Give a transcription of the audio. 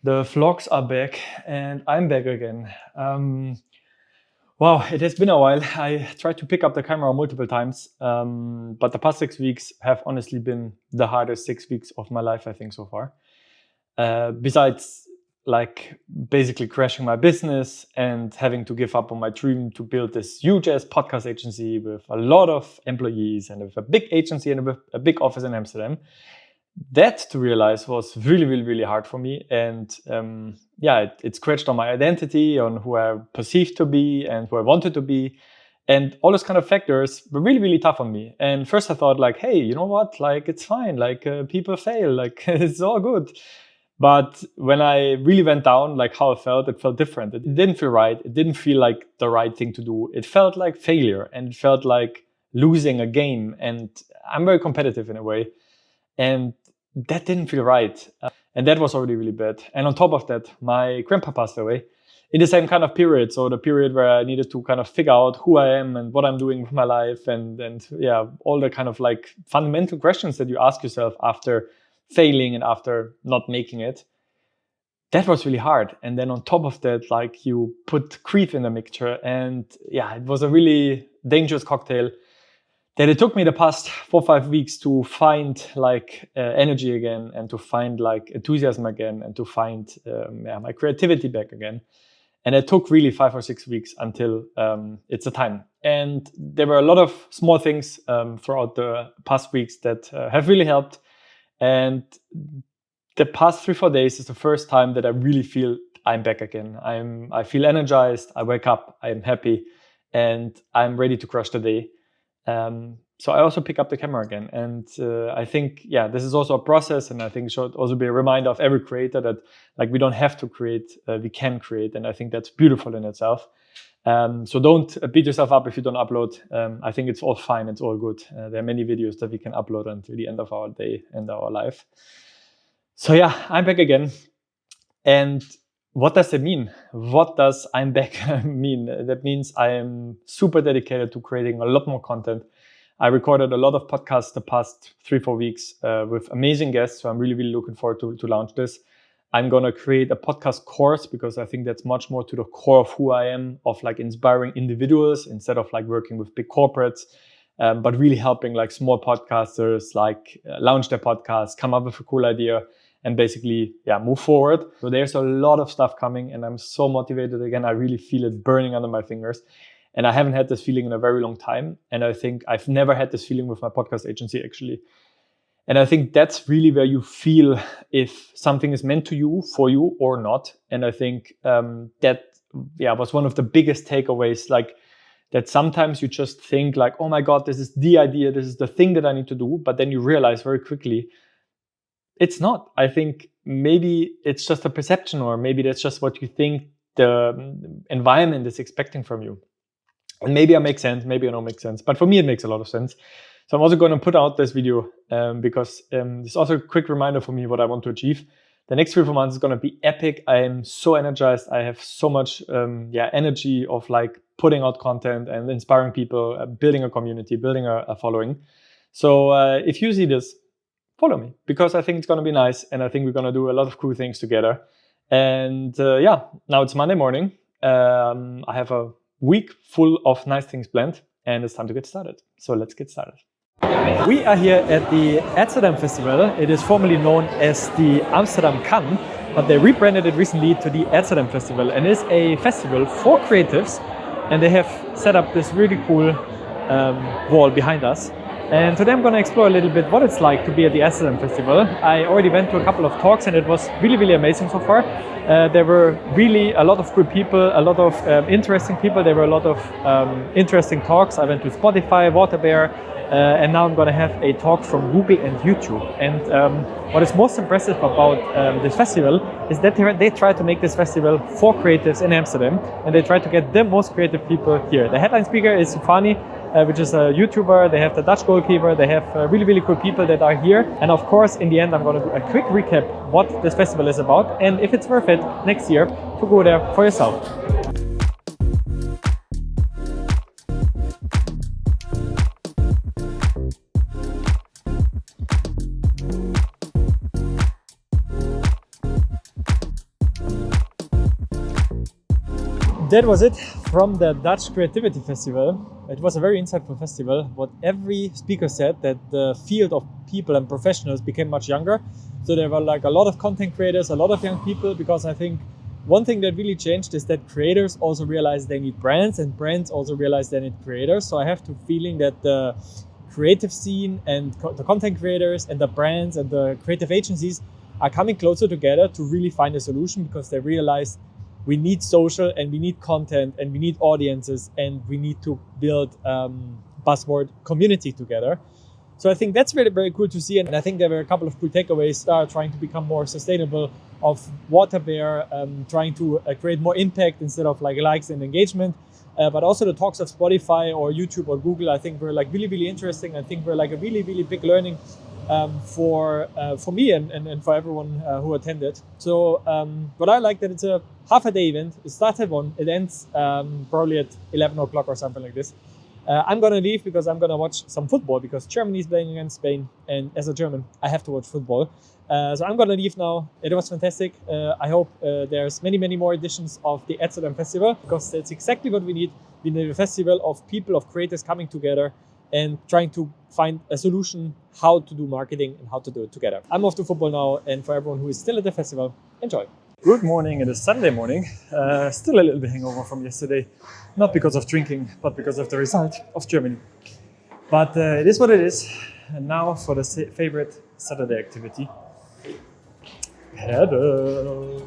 The vlogs are back and I'm back again. Wow, it has been a while. I tried to pick up the camera multiple times, but the past 6 weeks have honestly been the hardest 6 weeks of my life, I think, so far. Besides, like, basically crashing my business and having to give up on my dream to build this huge-ass podcast agency with a lot of employees and with a big agency and with a big office in Amsterdam. That to realize was really, really, really hard for me. And it scratched on my identity, on who I perceived to be and who I wanted to be. And all those kind of factors were really, really tough on me. And first I thought like, hey, you know what? Like, it's fine. Like people fail, like it's all good. But when I really went down, like how it felt different. It didn't feel right. It didn't feel like the right thing to do. It felt like failure and it felt like losing a game. And I'm very competitive in a way. And that didn't feel right. And that was already really bad. And on top of that, my grandpa passed away in the same kind of period. So the period where I needed to kind of figure out who I am and what I'm doing with my life and all the kind of like fundamental questions that you ask yourself after failing and after not making it. That was really hard. And then on top of that, like you put grief in the mixture. And it was a really dangerous cocktail that it took me the past 4 or 5 weeks to find like energy again and to find like enthusiasm again and to find my creativity back again. And it took really 5 or 6 weeks until it's the time. And there were a lot of small things throughout the past weeks that have really helped. And the past 3-4 days is the first time that I really feel I'm back again. I feel energized. I wake up, I'm happy, and I'm ready to crush the day. So I also pick up the camera again. And I think, this is also a process. And I think it should also be a reminder of every creator that like we don't have to create, we can create. And I think that's beautiful in itself. So don't beat yourself up if you don't upload. I think it's all fine. It's all good. There are many videos that we can upload until the end of our day and our life. So I'm back again. And what does it mean? What does I'm back mean? That means I am super dedicated to creating a lot more content. I recorded a lot of podcasts the past 3-4 weeks with amazing guests. So I'm really, really looking forward to launch this. I'm going to create a podcast course because I think that's much more to the core of who I am, of like inspiring individuals instead of like working with big corporates, but really helping like small podcasters like launch their podcast, come up with a cool idea, and basically, move forward. So there's a lot of stuff coming and I'm so motivated again. I really feel it burning under my fingers. And I haven't had this feeling in a very long time. And I think I've never had this feeling with my podcast agency, actually. And I think that's really where you feel if something is meant to you, for you or not. And I think that was one of the biggest takeaways, like that sometimes you just think like, oh my God, this is the idea. This is the thing that I need to do. But then you realize very quickly, it's not. I think maybe it's just a perception, or maybe that's just what you think the environment is expecting from you. And maybe I make sense, maybe I don't make sense. But for me, it makes a lot of sense. So I'm also going to put out this video because it's also a quick reminder for me what I want to achieve. The next 3-4 months is going to be epic. I am so energized. I have so much energy of like putting out content and inspiring people, building a community, building a following. So if you see this, follow me, because I think it's going to be nice. And I think we're going to do a lot of cool things together. And now it's Monday morning. I have a week full of nice things planned and it's time to get started. So let's get started. We are here at the Adsterdam Festival. It is formerly known as the Amsterdam Cannes, but they rebranded it recently to the Adsterdam Festival, and it's a festival for creatives. And they have set up this really cool wall behind us. And today I'm going to explore a little bit what it's like to be at the Adsterdam Festival. I already went to a couple of talks and it was really, really amazing so far. There were really a lot of good people, a lot of interesting people. There were a lot of interesting talks. I went to Spotify, Waterbear, and now I'm going to have a talk from Ruby and YouTube. And what is most impressive about this festival is that they try to make this festival for creatives in Amsterdam, and they try to get the most creative people here. The headline speaker is Sufani, which is a YouTuber. They have the Dutch goalkeeper. They have really, really cool people that are here. And of course, in the end, I'm going to do a quick recap what this festival is about and if it's worth it next year to go there for yourself. That was it from the Dutch Creativity Festival. It was a very insightful festival. What every speaker said, that the field of people and professionals became much younger. So there were like a lot of content creators, a lot of young people, because I think one thing that really changed is that creators also realized they need brands, and brands also realized they need creators. So I have the feeling that the creative scene and the content creators and the brands and the creative agencies are coming closer together to really find a solution, because they realize we need social and we need content and we need audiences and we need to build buzzword community together. So I think that's very, very cool to see. And I think there were a couple of cool takeaways, trying to become more sustainable, of water bear, trying to create more impact instead of like likes and engagement. But also the talks of Spotify or YouTube or Google, I think were like really, really interesting. I think were like a really, really big learning for me and for everyone who attended. So what I like that it's a half a day event. It starts at 1, it ends probably at 11 o'clock or something like this. I'm gonna leave because I'm gonna watch some football, because Germany is playing against Spain, and as a German I have to watch football. So I'm gonna leave now. It was fantastic. I hope there's many more editions of the Adsterdam Festival, because that's exactly what we need. We need a festival of people, of creators coming together and trying to find a solution how to do marketing and how to do it together. I'm off to football now, and for everyone who is still at the festival, enjoy. Good morning, it is Sunday morning. Still a little bit hangover from yesterday. Not because of drinking, but because of the result of Germany. But it is what it is. And now for the favorite Saturday activity. Paddle.